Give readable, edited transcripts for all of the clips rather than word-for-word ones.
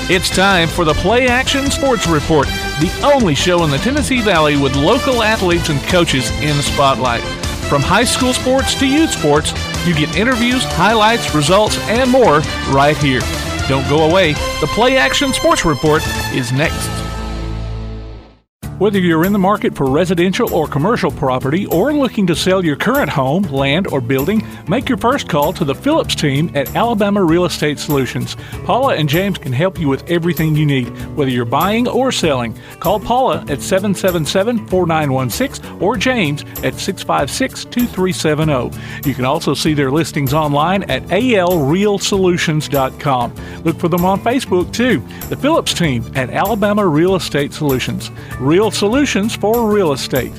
It's time for the PlayAction Sports Report, the only show in the Tennessee Valley with local athletes and coaches in the spotlight. From high school sports to youth sports, you get interviews, highlights, results, and more right here. Don't go away. The PlayAction Sports Report is next. Whether you're in the market for residential or commercial property or looking to sell your current home, land, or building, make your first call to the Phillips team at Alabama Real Estate Solutions. Paula and James can help you with everything you need, whether you're buying or selling. Call Paula at 777-4916 or James at 656-2370. You can also see their listings online at alrealsolutions.com. Look for them on Facebook, too. The Phillips team at Alabama Real Estate Solutions. Real solutions for real estate.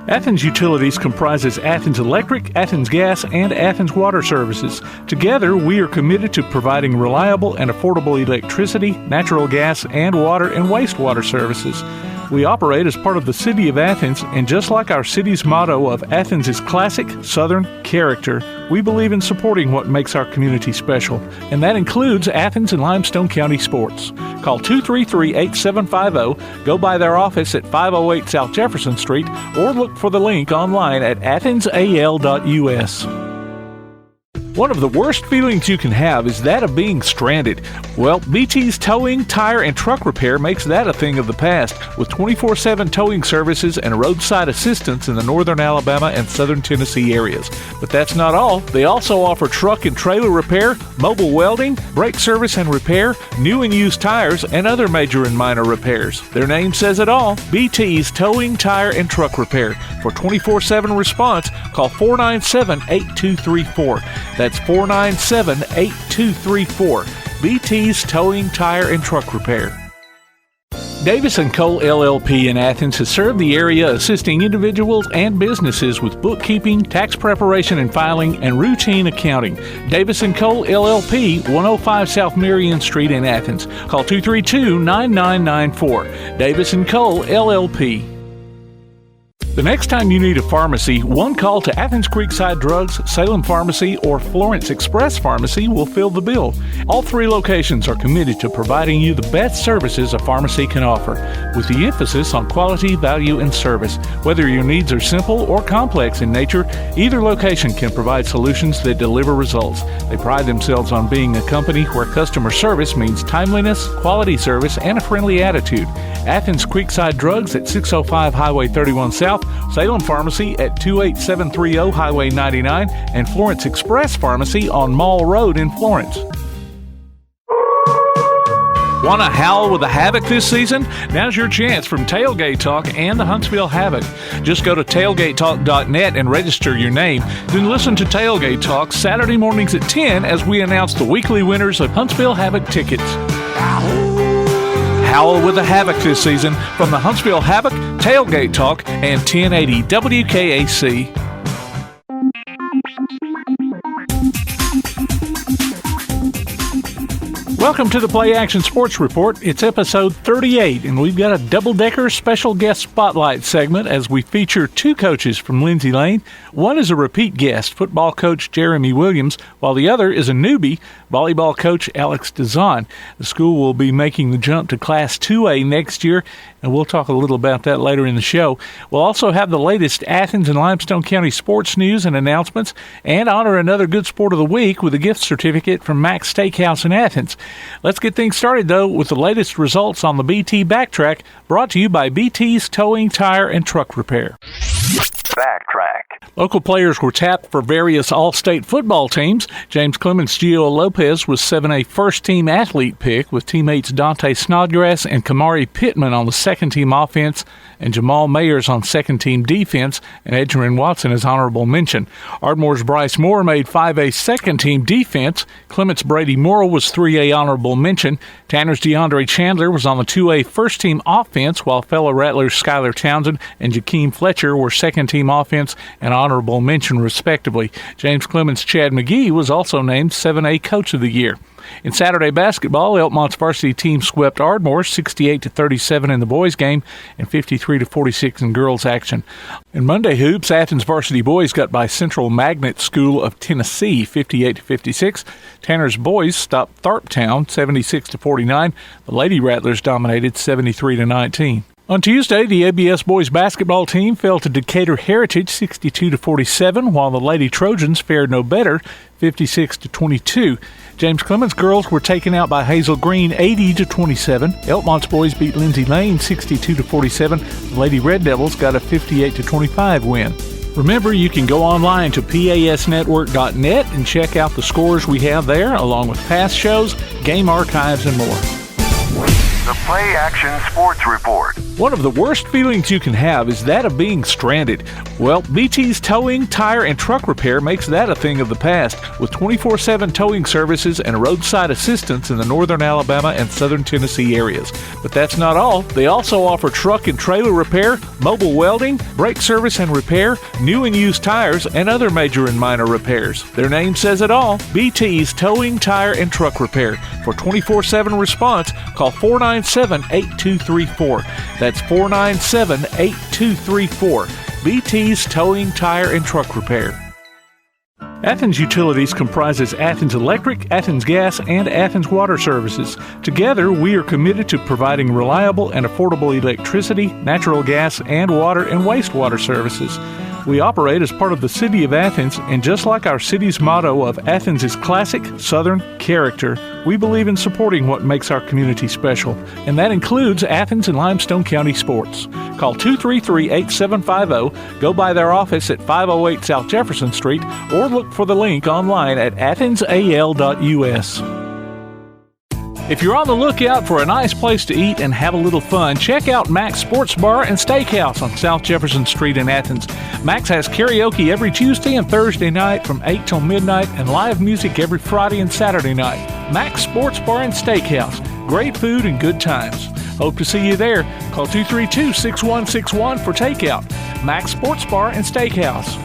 Athens Utilities comprises Athens Electric, Athens Gas, and Athens Water Services. Together, we are committed to providing reliable and affordable electricity, natural gas, and water and wastewater services. We operate as part of the City of Athens, and just like our city's motto of Athens is classic Southern character, we believe in supporting what makes our community special, and that includes Athens and Limestone County sports. Call 233-8750, go by their office at 508 South Jefferson Street, or look for the link online at athensal.us. One of the worst feelings you can have is that of being stranded. Well, BT's Towing, Tire, and Truck Repair makes that a thing of the past, with 24/7 towing services and roadside assistance in the northern Alabama and southern Tennessee areas. But that's not all. They also offer truck and trailer repair, mobile welding, brake service and repair, new and used tires, and other major and minor repairs. Their name says it all, BT's Towing, Tire, and Truck Repair. For 24/7 response, call 497-8234. That's 497-8234. BT's Towing, Tire, and Truck Repair. Davis & Cole LLP in Athens has served the area assisting individuals and businesses with bookkeeping, tax preparation and filing, and routine accounting. Davis & Cole LLP, 105 South Marion Street in Athens. Call 232-9994. Davis & Cole LLP. The next time you need a pharmacy, one call to Athens Creekside Drugs, Salem Pharmacy, or Florence Express Pharmacy will fill the bill. All three locations are committed to providing you the best services a pharmacy can offer, with the emphasis on quality, value, and service. Whether your needs are simple or complex in nature, either location can provide solutions that deliver results. They pride themselves on being a company where customer service means timeliness, quality service, and a friendly attitude. Athens Creekside Drugs at 605 Highway 31 South, Salem Pharmacy at 28730 Highway 99, and Florence Express Pharmacy on Mall Road in Florence. Want to howl with the Havoc this season? Now's your chance from Tailgate Talk and the Huntsville Havoc. Just go to tailgatetalk.net and register your name. Then listen to Tailgate Talk Saturday mornings at 10 as we announce the weekly winners of Huntsville Havoc tickets. Howl with the Havoc this season from the Huntsville Havoc, Tailgate Talk, and 1080 WKAC. Welcome to the PlayAction Sports Report. It's episode 38, and we've got a double-decker special guest spotlight segment as we feature two coaches from Lindsay Lane. One is a repeat guest, football coach Jeremy Williams, while the other is a newbie, volleyball coach Alex Dizon. The school will be making the jump to Class 2A next year, and we'll talk a little about that later in the show. We'll also have the latest Athens and Limestone County sports news and announcements, and honor another Good Sport of the Week with a gift certificate from Max Steakhouse in Athens. Let's get things started, though, with the latest results on the BT Backtrack, brought to you by BT's Towing, Tire, and Truck Repair. Backtrack. Local players were tapped for various all-state football teams. James Clemens Gio Lopez was 7A first-team athlete pick, with teammates Dante Snodgrass and Kamari Pittman on the second-team offense, and Jamal Mayers on second-team defense, and Edgerrin Watson as honorable mention. Ardmore's Bryce Moore made 5A second-team defense. Clement's Brady Morrill was 3A honorable mention. Tanner's DeAndre Chandler was on the 2A first-team offense, while fellow Rattlers Skylar Townsend and Jakeem Fletcher were second-team offense and honorable mention, respectively. James Clemens' Chad McGee was also named 7A Coach of the Year. In Saturday basketball, Elkmont's varsity team swept Ardmore 68-37 in the boys game and 53-46 in girls action. In Monday hoops, Athens varsity boys got by Central Magnet School of Tennessee 58-56. Tanner's boys stopped Tharptown 76-49. The Lady Rattlers dominated 73-19. On Tuesday, the ABS boys basketball team fell to Decatur Heritage 62-47, while the Lady Trojans fared no better, 56-22. James Clemens girls were taken out by Hazel Green 80-27. Elkmont's boys beat Lindsay Lane 62-47. The Lady Red Devils got a 58-25 win. Remember, you can go online to pasnetwork.net and check out the scores we have there, along with past shows, game archives, and more. The PlayAction Sports Report. One of the worst feelings you can have is that of being stranded. Well, BT's Towing, Tire, and Truck Repair makes that a thing of the past, with 24/7 towing services and roadside assistance in the northern Alabama and southern Tennessee areas. But that's not all. They also offer truck and trailer repair, mobile welding, brake service and repair, new and used tires, and other major and minor repairs. Their name says it all, BT's Towing, Tire, and Truck Repair. For 24/7 response, call 497-8234. That's 497-8234. BT's Towing, Tire, and Truck Repair. Athens Utilities comprises Athens Electric, Athens Gas, and Athens Water Services. Together, we are committed to providing reliable and affordable electricity, natural gas, and water and wastewater services. We operate as part of the City of Athens, and just like our city's motto of Athens is classic Southern character, we believe in supporting what makes our community special, and that includes Athens and Limestone County sports. Call 233-8750, go by their office at 508 South Jefferson Street, or look for the link online at athensal.us. If you're on the lookout for a nice place to eat and have a little fun, check out Mac's Sports Bar and Steakhouse on South Jefferson Street in Athens. Mac's has karaoke every Tuesday and Thursday night from 8 till midnight and live music every Friday and Saturday night. Mac's Sports Bar and Steakhouse. Great food and good times. Hope to see you there. Call 232-6161 for takeout. Mac's Sports Bar and Steakhouse.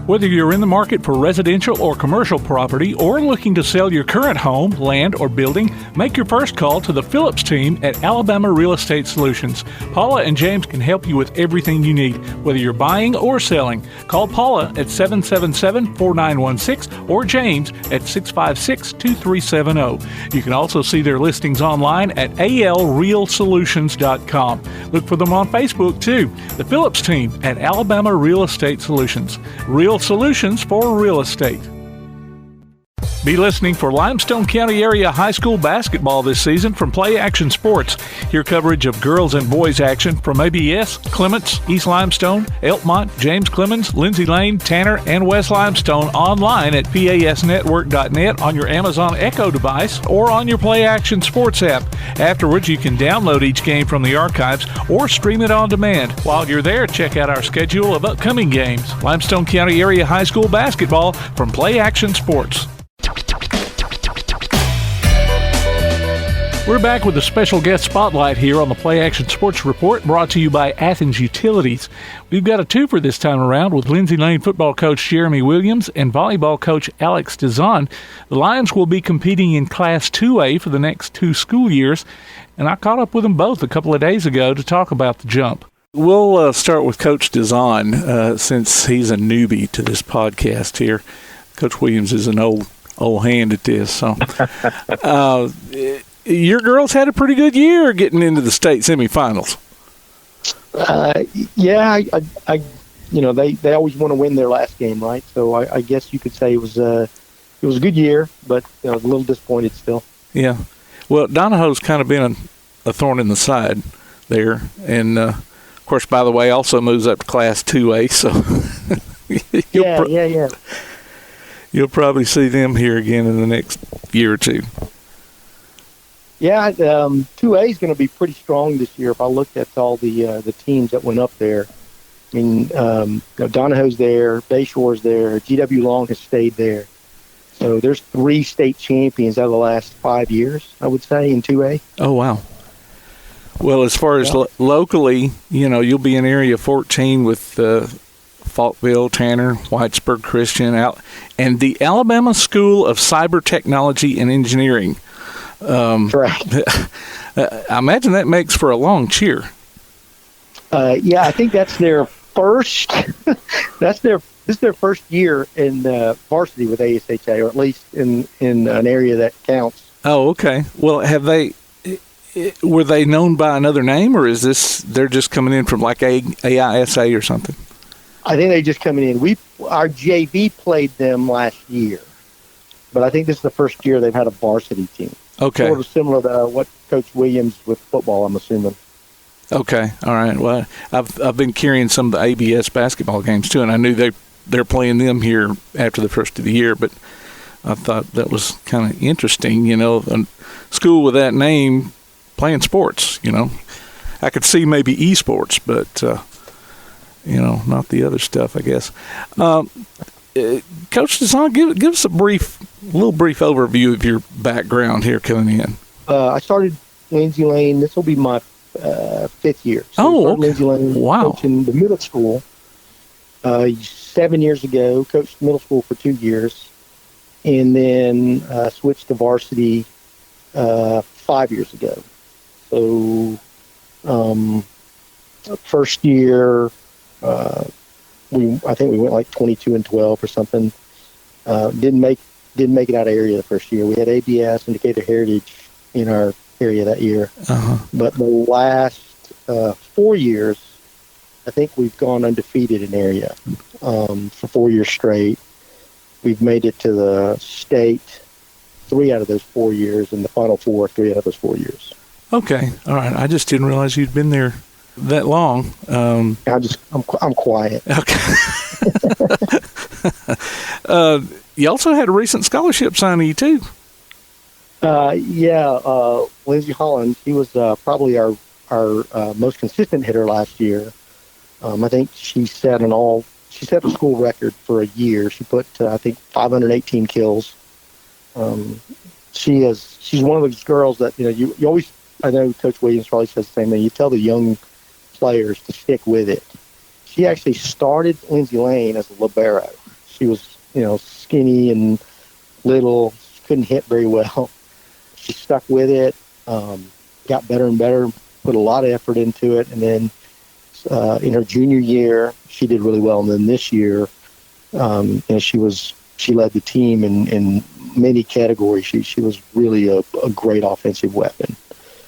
Whether you're in the market for residential or commercial property or looking to sell your current home, land, or building, make your first call to the Phillips team at Alabama Real Estate Solutions. Paula and James can help you with everything you need, whether you're buying or selling. Call Paula at 777-4916 or James at 656-2370. You can also see their listings online at alrealsolutions.com. Look for them on Facebook, too. The Phillips team at Alabama Real Estate Solutions. Real solutions for real estate. Be listening for Limestone County Area High School basketball this season from PlayAction Sports. Hear coverage of girls and boys action from ABS, Clements, East Limestone, Elkmont, James Clemens, Lindsay Lane, Tanner, and West Limestone online at pasnetwork.net on your Amazon Echo device or on your PlayAction Sports app. Afterwards, you can download each game from the archives or stream it on demand. While you're there, check out our schedule of upcoming games. Limestone County Area High School basketball from PlayAction Sports. We're back with a special guest spotlight here on the PlayAction Sports Report, brought to you by Athens Utilities. We've got a twofer this time around with Lindsay Lane football coach Jeremy Williams and volleyball coach Alex Dizon. The Lions will be competing in Class 2A for the next 2 school years, and I caught up with them both a couple of days ago to talk about the jump. We'll start with Coach Dizon, since he's a newbie to this podcast here. Coach Williams is an old hand at this, so... Your girls had a pretty good year getting into the state semifinals. Yeah, I they always want to win their last game, right? So I guess you could say it was a good year, but I was a little disappointed still. Yeah, well, Donahoe's kind of been a thorn in the side there, and of course, by the way, also moves up to Class 2A. So yeah. You'll probably see them here again in the next year or two. Yeah, 2A is going to be pretty strong this year. If I looked at all the teams that went up there, I mean, Donahoe's there, Bayshore's there, GW Long has stayed there. So there's 3 state champions out of the last 5 years, I would say, in 2A. Oh, wow. Well, as far as locally, you'll be in Area 14 with Falkville, Tanner, Whitesburg Christian, and the Alabama School of Cyber Technology and Engineering. Correct. I imagine that makes for a long cheer. Yeah, I think that's their first. This is their first year in varsity with ASHA, or at least in an area that counts. Oh, okay. Well, were they known by another name, or is they're just coming in from like AISA or something? I think they're just coming in. Our JV played them last year, but I think this is the first year they've had a varsity team. Okay. Sort of similar to what Coach Williams with football, I'm assuming. Okay. All right. Well, I've been carrying some of the ABS basketball games too, and I knew they're playing them here after the first of the year, but I thought that was kind of interesting, a school with that name playing sports, I could see maybe esports, but, not the other stuff, I guess. Coach Dizon, give us a little brief overview of your background here coming in. I started Lindsay Lane. This will be my 5th year. So okay. Lindsay Lane, coaching the middle school 7 years ago, coached middle school for 2 years, and then switched to varsity 5 years ago. So, first year, I think we went like 22-12 or something. Didn't make it out of area the first year. We had ABS, Indicator Heritage, in our area that year. Uh-huh. But the last 4 years, I think we've gone undefeated in area for 4 years straight. We've made it to the state 3 out of those 4 years, and the Final Four 3 out of those 4 years. Okay, all right. I just didn't realize you'd been there that long. I'm quiet. Okay. You also had a recent scholarship signing too. Lindsay Holland. He was probably our most consistent hitter last year. I think she set a school record for a year. She put I think 518 kills. She's one of those girls that you always. I know Coach Williams probably says the same thing. You tell the young players to stick with it. She actually started Lindsay Lane as a libero. She was, skinny and little, couldn't hit very well. She stuck with it, got better and better, put a lot of effort into it, and then in her junior year, she did really well. And then this year, she led the team in many categories. She was really a great offensive weapon.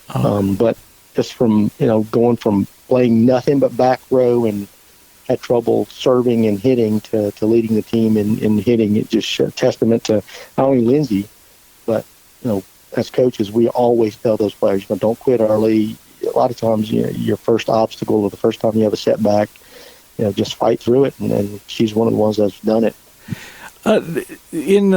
But just from, going from playing nothing but back row and had trouble serving and hitting to leading the team in hitting, it just a testament to not only Lindsay, but, as coaches, we always tell those players, don't quit early. A lot of times, your first obstacle or the first time you have a setback, just fight through it. And she's one of the ones that's done it. In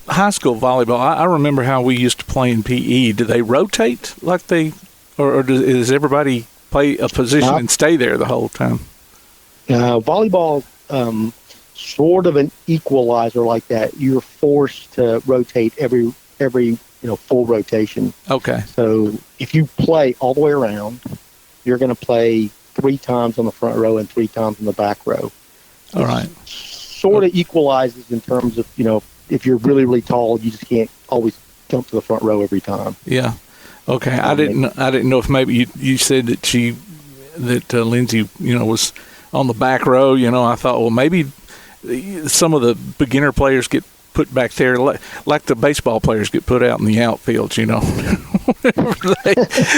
high school volleyball, I remember how we used to play in PE. Do they rotate like or does everybody play a position and stay there the whole time? Volleyball, sort of an equalizer like that. You're forced to rotate every full rotation. Okay. So if you play all the way around, you're going to play 3 times on the front row and 3 times on the back row. All right. Sort of equalizes in terms of, if you're really, really tall, you just can't always jump to the front row every time. Yeah. Okay. I didn't know if maybe you said that Lindsay, was on the back row. I thought, well, maybe some of the beginner players get put back there, like the baseball players get put out in the outfield.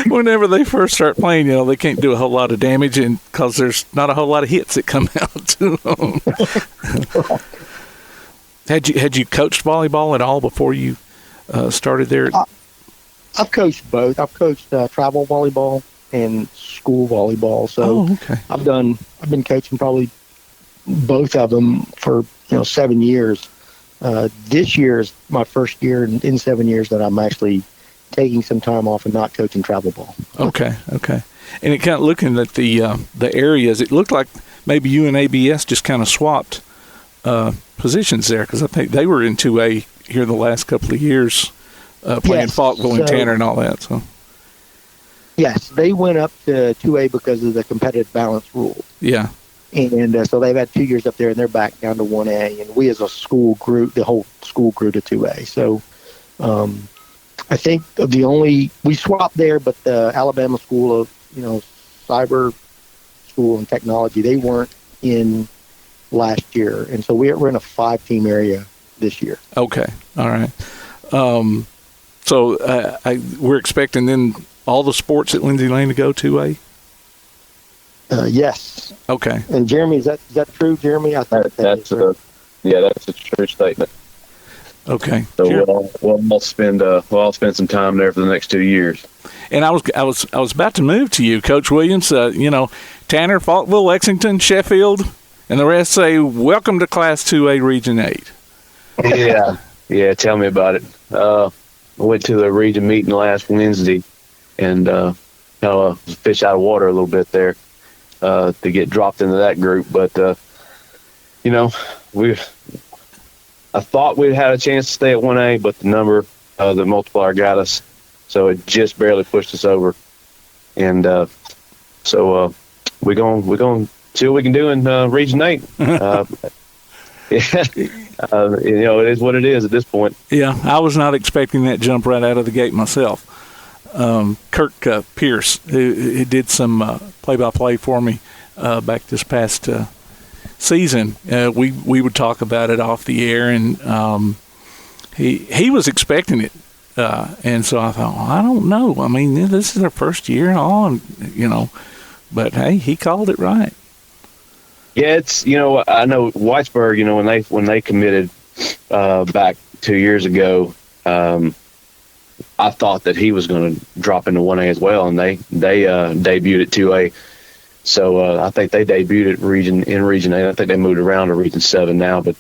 Whenever they first start playing, they can't do a whole lot of damage, and because there's not a whole lot of hits that come out to them. Had you coached volleyball at all before you started there? I've coached both. I've coached travel volleyball and school volleyball. So I've been coaching probably both of them for 7 years. This year is my first year in 7 years that I'm actually taking some time off and not coaching travel ball. Okay. And it kind of looking at the areas, it looked like maybe you and ABS just kind of swapped positions there, because I think they were in 2A here the last couple of years, playing Falkville and Tanner and all that. So yes, they went up to 2A because of the competitive balance rule. Yeah. And so they've had 2 years up there, and they're back down to 1A. And we as a school grew, the whole school grew to 2A. So I think we swapped there, but the Alabama School of, Cyber School and Technology, they weren't in last year. And so we're in a 5-team area this year. Okay. All right. So we're expecting then all the sports at Lindsay Lane to go 2A? Yes. Okay. And Jeremy, is that true, Jeremy? I think that's a true statement. Okay. So sure. we'll spend some time there for the next 2 years. And I was about to move to you, Coach Williams. Tanner, Faultville, Lexington, Sheffield, and the rest say welcome to Class 2A Region 8. Yeah. Tell me about it. I went to the region meeting last Wednesday, and fish out of water a little bit there to get dropped into that group. But I thought we'd had a chance to stay at 1A, but the number, the multiplier got us, so it just barely pushed us over. And so we're going to see what we can do in Region 8. It is what it is at this point. Yeah, I was not expecting that jump right out of the gate myself. Kirk Pierce, who did some play-by-play for me back this past season, we would talk about it off the air, and he was expecting it, and so I thought, I don't know. I mean, this is our first year on, but hey, he called it right. Yeah, it's I know Whitesburg. When they committed back 2 years ago, I thought that he was going to drop into 1A as well, and they debuted at 2A. So I think they debuted in Region 8. I think they moved around to Region 7 now, but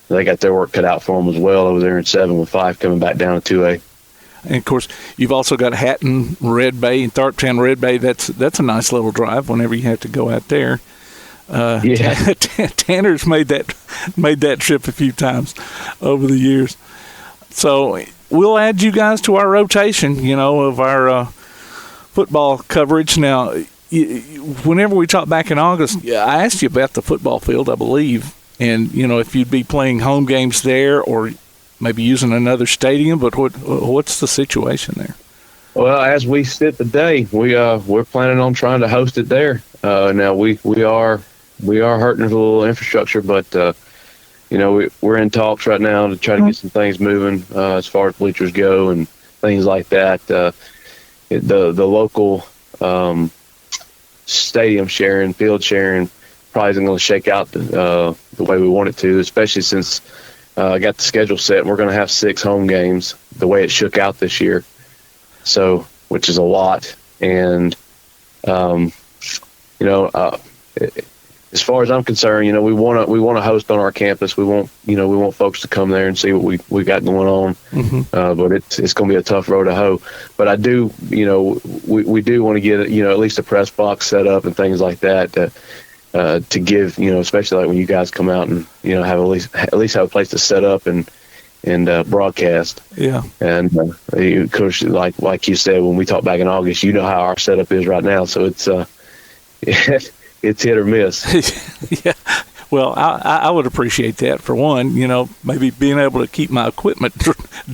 they got their work cut out for them as well over there in 7 with 5 coming back down to 2A. And of course, you've also got Hatton, Red Bay, and Tharptown, Red Bay. That's a nice little drive whenever you have to go out there. Tanner's made that trip a few times over the years. So we'll add you guys to our rotation, of our football coverage. Now, whenever we talked back in August, I asked you about the football field, I believe, and if you'd be playing home games there or maybe using another stadium. But what's the situation there? Well, as we sit today, we're planning on trying to host it there. Now we are hurting a little infrastructure, but we're in talks right now to try to get some things moving as far as bleachers go and things like that. The local stadium sharing, field sharing, probably isn't going to shake out the way we want it to, especially since I got the schedule set. And we're going to have 6 home games the way it shook out this year, so which is a lot. And as far as I'm concerned, we want to host on our campus. We want folks to come there and see what we got going on. Mm-hmm. But it's going to be a tough road to hoe. But I do, we do want to get at least a press box set up and things like that to give, especially like when you guys come out and have at least have a place to set up and broadcast. Yeah. And of course, like you said when we talked back in August, how our setup is right now. So it's it's hit or miss. Yeah. Well, I would appreciate that for one. Maybe being able to keep my equipment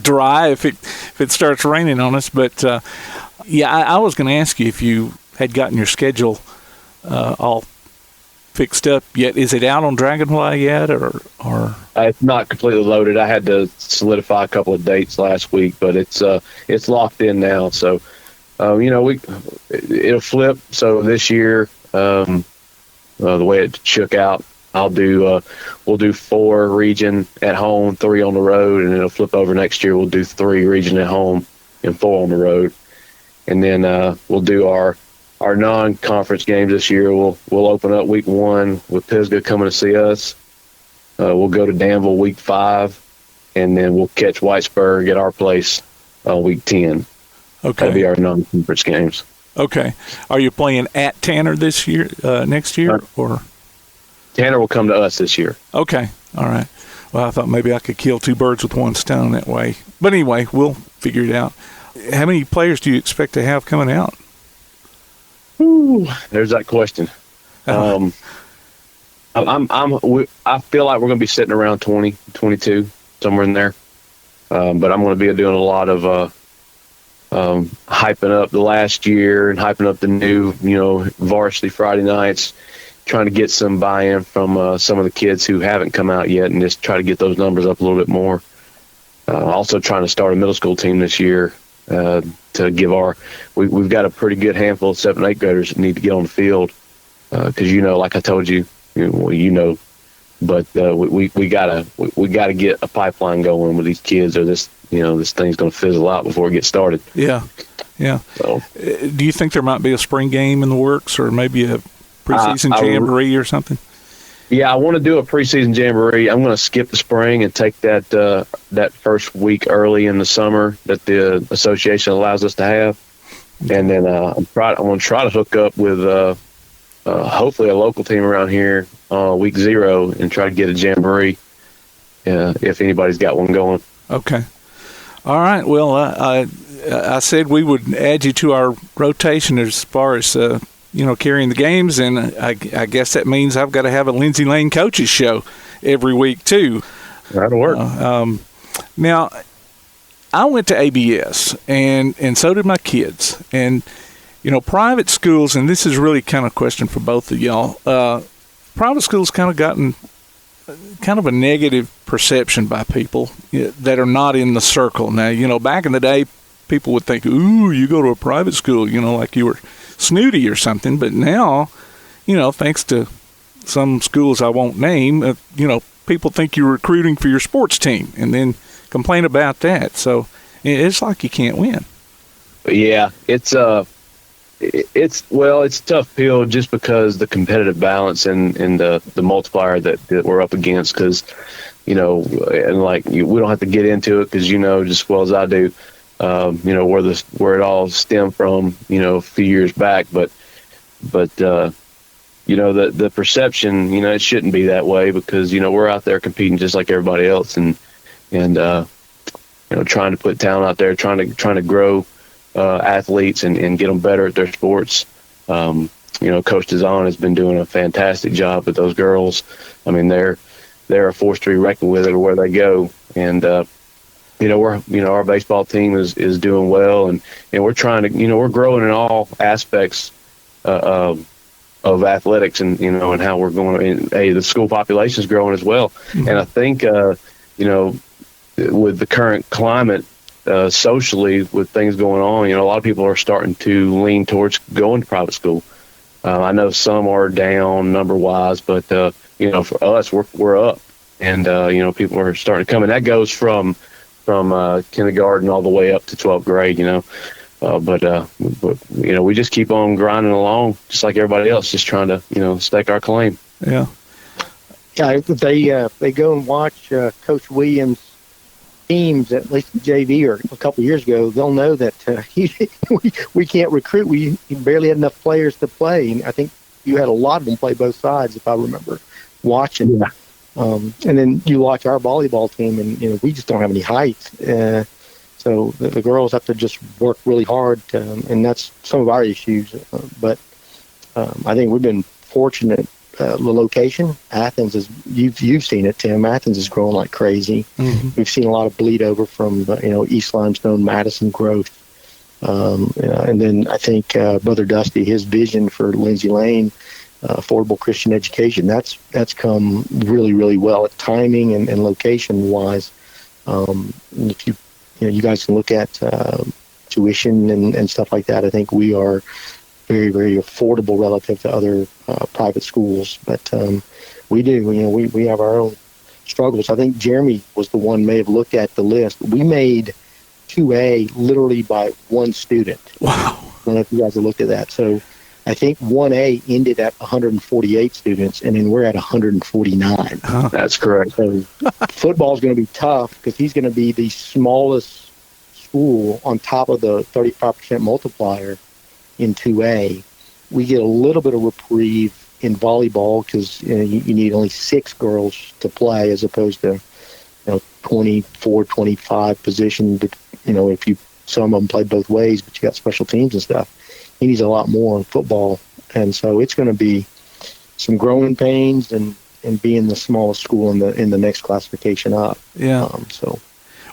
dry if it starts raining on us. But I was going to ask you if you had gotten your schedule all fixed up yet. Is it out on Dragonfly yet, or? It's not completely loaded. I had to solidify a couple of dates last week, but it's locked in now. So, it'll flip. So this year. The way it shook out, we'll do 4 region at home, 3 on the road, and it'll flip over next year. We'll do 3 region at home and 4 on the road, and then we'll do our non-conference games this year. We'll open up week 1 with Pisgah coming to see us. We'll go to Danville week 5, and then we'll catch Whitesburg at our place week 10. Okay, that'll be our non-conference games. Okay. Are you playing at Tanner this year, next year, or? Tanner will come to us this year. Okay. All right. Well, I thought maybe I could kill 2 birds with 1 stone that way. But anyway, we'll figure it out. How many players do you expect to have coming out? Ooh, there's that question. I feel like we're going to be sitting around 20, 22, somewhere in there. But I'm going to be doing a lot of hyping up the last year and hyping up the new, varsity Friday nights, trying to get some buy-in from some of the kids who haven't come out yet, and just try to get those numbers up a little bit more. Also trying to start a middle school team this year to give we've got a pretty good handful of 7th and 8th graders that need to get on the field because like I told you, but we gotta get a pipeline going with these kids, or this thing's going to fizzle out before it gets started. Yeah. So, do you think there might be a spring game in the works, or maybe a preseason jamboree or something? Yeah, I want to do a preseason jamboree. I'm going to skip the spring and take that first week early in the summer that the association allows us to have, and then I'm going to try to hook up with hopefully a local team around here week 0 and try to get a jamboree if anybody's got one going. Okay. All right. Well, I said we would add you to our rotation as far as carrying the games, and I guess that means I've got to have a Lindsay Lane coaches show every week too. That'll work. Now, I went to ABS, and so did my kids, and private schools, and this is really kind of a question for both of y'all. Private schools kind of gotten kind of a negative perception by people that are not in the circle. Now, back in the day, people would think, ooh, you go to a private school, like you were snooty or something. But now, thanks to some schools I won't name, people think you're recruiting for your sports team and then complain about that. So it's like you can't win. Yeah, it's a tough pill just because the competitive balance and the multiplier that we're up against, because we don't have to get into it because just as well as I do where it all stemmed from a few years back, but the perception it shouldn't be that way, because we're out there competing just like everybody else, and trying to put talent out there, trying to grow athletes and get them better at their sports. Coach Dizon has been doing a fantastic job with those girls. I mean, they're a force to be reckoned with everywhere they go. And, our baseball team is doing well, and we're trying to, we're growing in all aspects of athletics, and, and how we're going. And, the school population is growing as well. Mm-hmm. And I think, with the current climate, socially, with things going on, a lot of people are starting to lean towards going to private school. I know some are down number-wise, but for us, we're up, and people are starting to come, and that goes from kindergarten all the way up to 12th grade. But we just keep on grinding along, just like everybody else, just trying to stake our claim. Yeah. Yeah, they go and watch Coach Williams' teams, at least JV, or a couple of years ago, they'll know that we can't recruit. We barely had enough players to play, and I think you had a lot of them play both sides, if I remember watching. Yeah. And then you watch our volleyball team, and we just don't have any height. So the girls have to just work really hard, and that's some of our issues. But I think we've been fortunate. The location, Athens, is you've seen it, Tim. Athens is growing like crazy. Mm-hmm. We've seen a lot of bleed over from East Limestone, Madison growth, and then I think Brother Dusty, his vision for Lindsay Lane, affordable Christian education, that's come really, really well at timing and location wise. If you guys can look at tuition and stuff like that, I think we are very, very affordable relative to other private schools. But we do, we have our own struggles. I think Jeremy was the one may have looked at the list. We made 2A literally by one student. Wow. I don't know if you guys have looked at that. So I think 1A ended at 148 students, and then we're at 149. Huh. That's correct. So football is going to be tough because he's going to be the smallest school on top of the 35% multiplier in 2A. We get a little bit of reprieve in volleyball because you need only 6 girls to play as opposed to 24, 25 position. If some of them play both ways, but you got special teams and stuff. He needs a lot more in football, and so it's going to be some growing pains and being the smallest school in the next classification up. Yeah.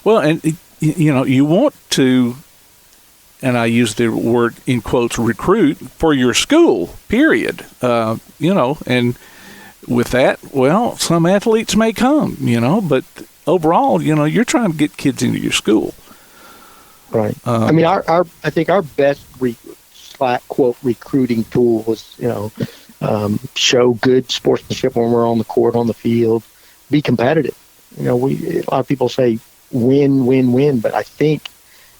Well, and you want to, and I use the word in quotes, recruit for your school, period. And with that, well, some athletes may come, but overall, you're trying to get kids into your school. Right. I think our best quote recruiting tool was, show good sportsmanship when we're on the court, on the field, be competitive. A lot of people say win, win, win, but I think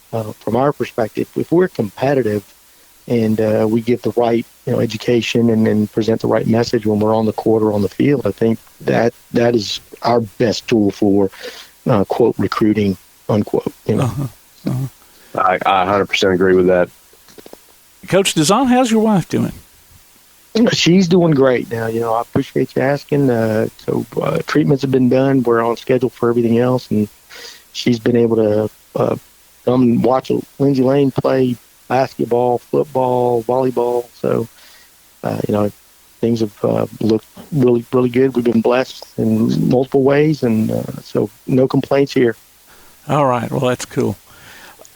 from our perspective, if we're competitive and we give the right education and present the right message when we're on the court or on the field, I think that is our best tool for quote recruiting, unquote. I 100% agree with that. Coach Dizon, how's your wife doing? She's doing great now. I appreciate you asking. Treatments have been done. We're on schedule for everything else, and she's been able to come watch Lindsay Lane play basketball, football, volleyball. So, things have looked really, really good. We've been blessed in multiple ways, and so no complaints here. All right. Well, that's cool.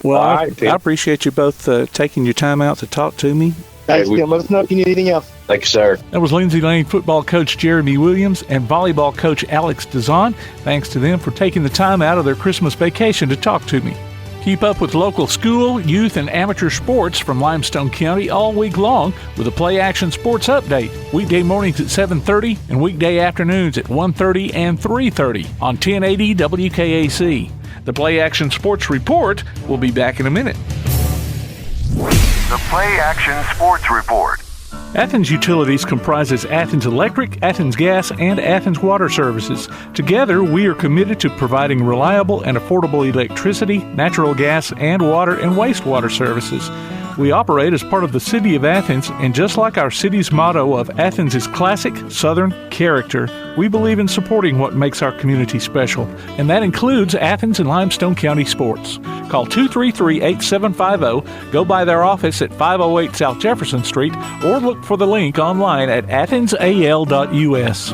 Well, I appreciate you both taking your time out to talk to me. Thanks, Tim. Let us know if you need anything else. Thank you, sir. That was Lindsay Lane football coach Jeremy Williams and volleyball coach Alex Dizon. Thanks to them for taking the time out of their Christmas vacation to talk to me. Keep up with local school, youth, and amateur sports from Limestone County all week long with a PlayAction Sports Update. Weekday mornings at 7:30 and weekday afternoons at 1:30 and 3:30 on 1080 WKAC. The PlayAction Sports Report will be back in a minute. The PlayAction Sports Report. Athens Utilities comprises Athens Electric, Athens Gas, and Athens Water Services. Together, we are committed to providing reliable and affordable electricity, natural gas, and water and wastewater services. We operate as part of the City of Athens, and just like our city's motto of Athens is classic Southern character, we believe in supporting what makes our community special, and that includes Athens and Limestone County sports. Call 233-8750, go by their office at 508 South Jefferson Street, or look for the link online at athensal.us.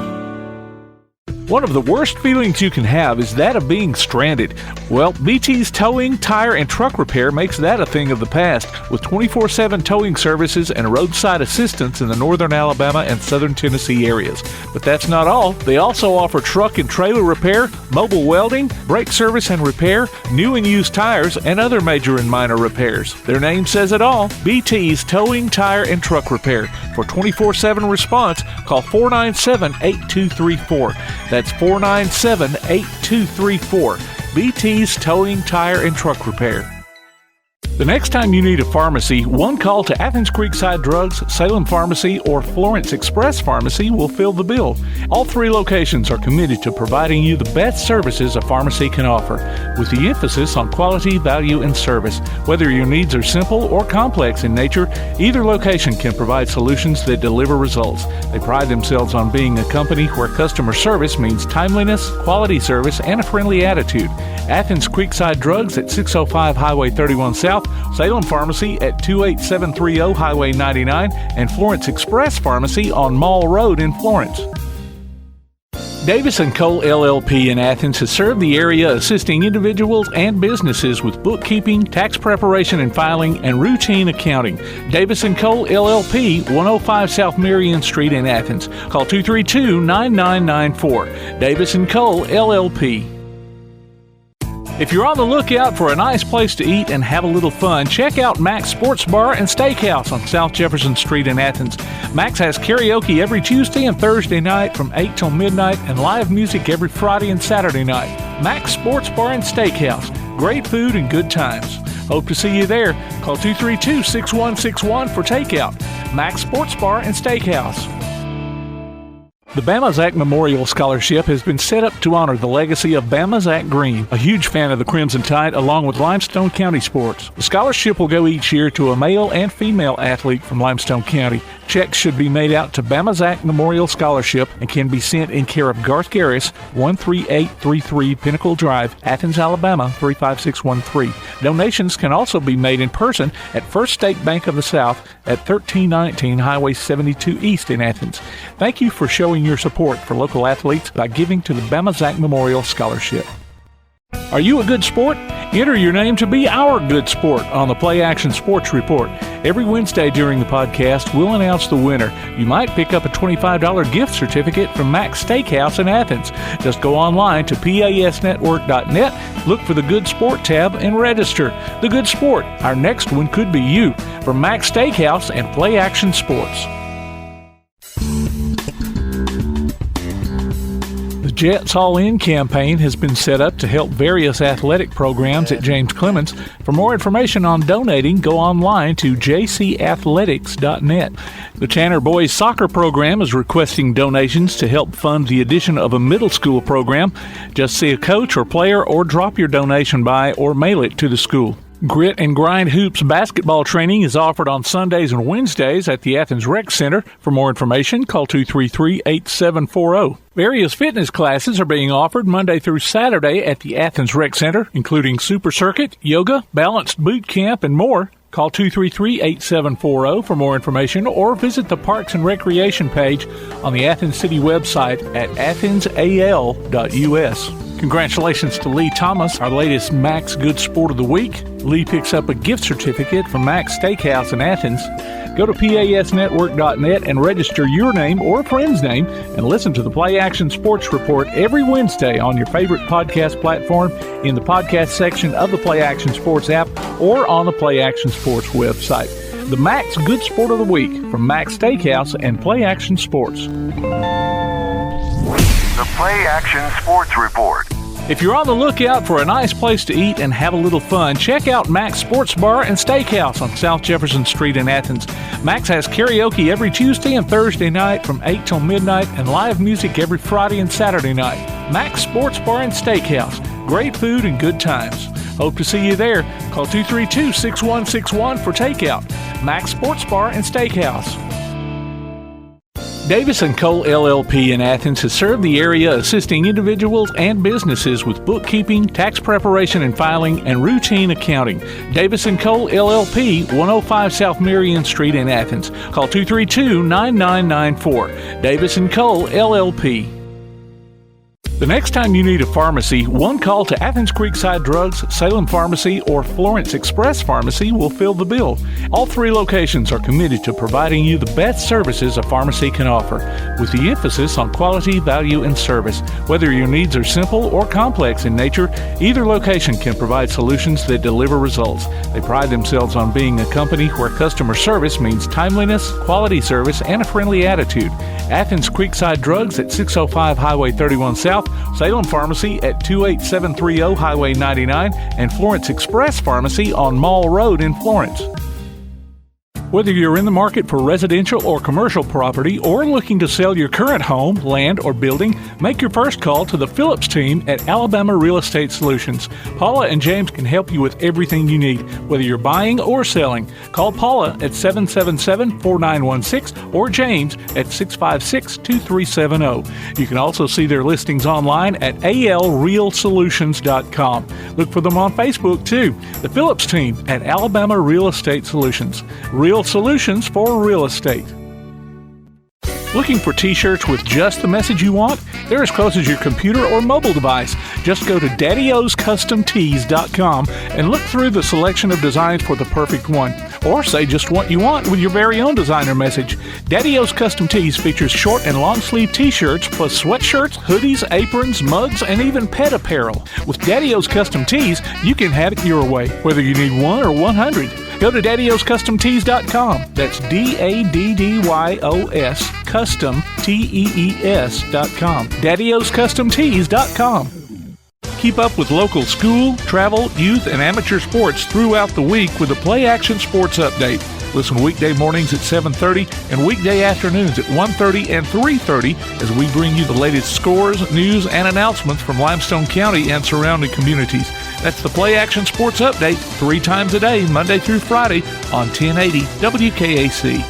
One of the worst feelings you can have is that of being stranded. Well, BT's Towing, Tire, and Truck Repair makes that a thing of the past, with 24/7 towing services and roadside assistance in the northern Alabama and southern Tennessee areas. But that's not all. They also offer truck and trailer repair, mobile welding, brake service and repair, new and used tires, and other major and minor repairs. Their name says it all, BT's Towing, Tire, and Truck Repair. For 24/7 response, call 497-8234. That's 497-8234. BT's Towing, Tire, and Truck Repair. The next time you need a pharmacy, one call to Athens Creekside Drugs, Salem Pharmacy, or Florence Express Pharmacy will fill the bill. All three locations are committed to providing you the best services a pharmacy can offer, with the emphasis on quality, value, and service. Whether your needs are simple or complex in nature, either location can provide solutions that deliver results. They pride themselves on being a company where customer service means timeliness, quality service, and a friendly attitude. Athens Creekside Drugs at 605 Highway 31 South, Salem Pharmacy at 28730 Highway 99, and Florence Express Pharmacy on Mall Road in Florence. Davis & Cole LLP in Athens has served the area assisting individuals and businesses with bookkeeping, tax preparation and filing, and routine accounting. Davis & Cole LLP, 105 South Marion Street in Athens. Call 232-9994. Davis & Cole LLP. If you're on the lookout for a nice place to eat and have a little fun, check out Mac's Sports Bar and Steakhouse on South Jefferson Street in Athens. Mac's has karaoke every Tuesday and Thursday night from 8 till midnight and live music every Friday and Saturday night. Mac's Sports Bar and Steakhouse. Great food and good times. Hope to see you there. Call 232-6161 for takeout. Mac's Sports Bar and Steakhouse. The Bama Zach Memorial Scholarship has been set up to honor the legacy of Bama Zach Green, a huge fan of the Crimson Tide along with Limestone County sports. The scholarship will go each year to a male and female athlete from Limestone County. Checks should be made out to Bama Zach Memorial Scholarship and can be sent in care of Garth Garris, 13833 Pinnacle Drive, Athens, Alabama, 35613. Donations can also be made in person at First State Bank of the South at 1319 Highway 72 East in Athens. Thank you for showing your support for local athletes by giving to the Bama Zach Memorial Scholarship. Are you a good sport? Enter your name to be our good sport on the PlayAction Sports Report. Every Wednesday during the podcast, we'll announce the winner. You might pick up a $25 gift certificate from Max Steakhouse in Athens. Just go online to pasnetwork.net, look for the Good Sport tab, and register. The Good Sport. Our next one could be you. From Max Steakhouse and PlayAction Sports. The Jets All In campaign has been set up to help various athletic programs at James Clemens. For more information on donating, go online to jcathletics.net. The Tanner Boys Soccer Program is requesting donations to help fund the addition of a middle school program. Just see a coach or player or drop your donation by or mail it to the school. Grit and Grind Hoops basketball training is offered on Sundays and Wednesdays at the Athens Rec Center. For more information, call 233-8740. Various fitness classes are being offered Monday through Saturday at the Athens Rec Center, including Super Circuit, yoga, balanced boot camp, and more. Call 233-8740 for more information or visit the Parks and Recreation page on the Athens City website at athensal.us. Congratulations to Lee Thomas, our latest Max Good Sport of the Week. Lee picks up a gift certificate from Max Steakhouse in Athens. Go to pasnetwork.net and register your name or a friend's name and listen to the PlayAction Sports Report every Wednesday on your favorite podcast platform, in the podcast section of the PlayAction Sports app, or on the PlayAction Sports website. The Max Good Sport of the Week from Max Steakhouse and PlayAction Sports. The PlayAction Sports Report. If you're on the lookout for a nice place to eat and have a little fun, check out Max Sports Bar and Steakhouse on South Jefferson Street in Athens. Max has karaoke every Tuesday and Thursday night from 8 till midnight and live music every Friday and Saturday night. Max Sports Bar and Steakhouse. Great food and good times. Hope to see you there. Call 232-6161 for takeout. Max Sports Bar and Steakhouse. Davis & Cole LLP in Athens has served the area assisting individuals and businesses with bookkeeping, tax preparation and filing, and routine accounting. Davis & Cole LLP, 105 South Marion Street in Athens. Call 232-9994. Davis & Cole LLP. The next time you need a pharmacy, one call to Athens Creekside Drugs, Salem Pharmacy, or Florence Express Pharmacy will fill the bill. All three locations are committed to providing you the best services a pharmacy can offer, with the emphasis on quality, value, and service. Whether your needs are simple or complex in nature, either location can provide solutions that deliver results. They pride themselves on being a company where customer service means timeliness, quality service, and a friendly attitude. Athens Creekside Drugs at 605 Highway 31 South, Salem Pharmacy at 28730 Highway 99, and Florence Express Pharmacy on Mall Road in Florence. Whether you're in the market for residential or commercial property or looking to sell your current home, land, or building, make your first call to the Phillips team at Alabama Real Estate Solutions. Paula and James can help you with everything you need, whether you're buying or selling. Call Paula at 777-4916 or James at 656-2370. You can also see their listings online at alrealsolutions.com. Look for them on Facebook too. The Phillips team at Alabama Real Estate Solutions. Real solutions for real estate. Looking for t-shirts with just the message you want? They're as close as your computer or mobile device. Just go to daddyoscustomtees.com and look through the selection of designs for the perfect one. Or say just what you want with your very own designer message. Daddy O's Custom Tees features short and long sleeve t-shirts, plus sweatshirts, hoodies, aprons, mugs, and even pet apparel. With Daddy O's Custom Tees, you can have it your way, whether you need 1 or 100. Go to daddyoscustomtees.com. That's DADDYOS Custom TEES.com. daddyoscustomtees.com. Keep up with local school, travel, youth, and amateur sports throughout the week with the Play Action Sports Update. Listen weekday mornings at 7:30 and weekday afternoons at 1:30 and 3:30 as we bring you the latest scores, news, and announcements from Limestone County and surrounding communities. That's the Play Action Sports Update 3 times a day, Monday through Friday on 1080 WKAC.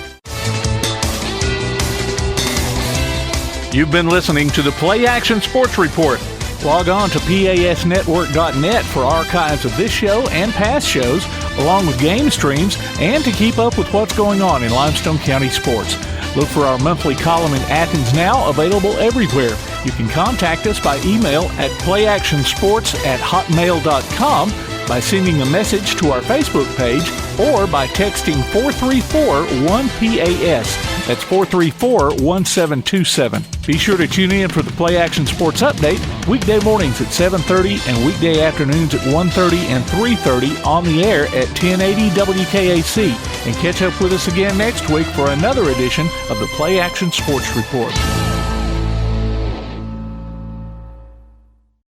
You've been listening to the Play Action Sports Report. Log on to PASnetwork.net for archives of this show and past shows, along with game streams, and to keep up with what's going on in Limestone County sports. Look for our monthly column in Athens Now, available everywhere. You can contact us by email at playactionsports@hotmail.com, by sending a message to our Facebook page, or by texting 434-1PAS. That's 434-1727. Be sure to tune in for the Play Action Sports Update weekday mornings at 7:30 and weekday afternoons at 1:30 and 3:30 on the air at 1080 WKAC. And catch up with us again next week for another edition of the Play Action Sports Report.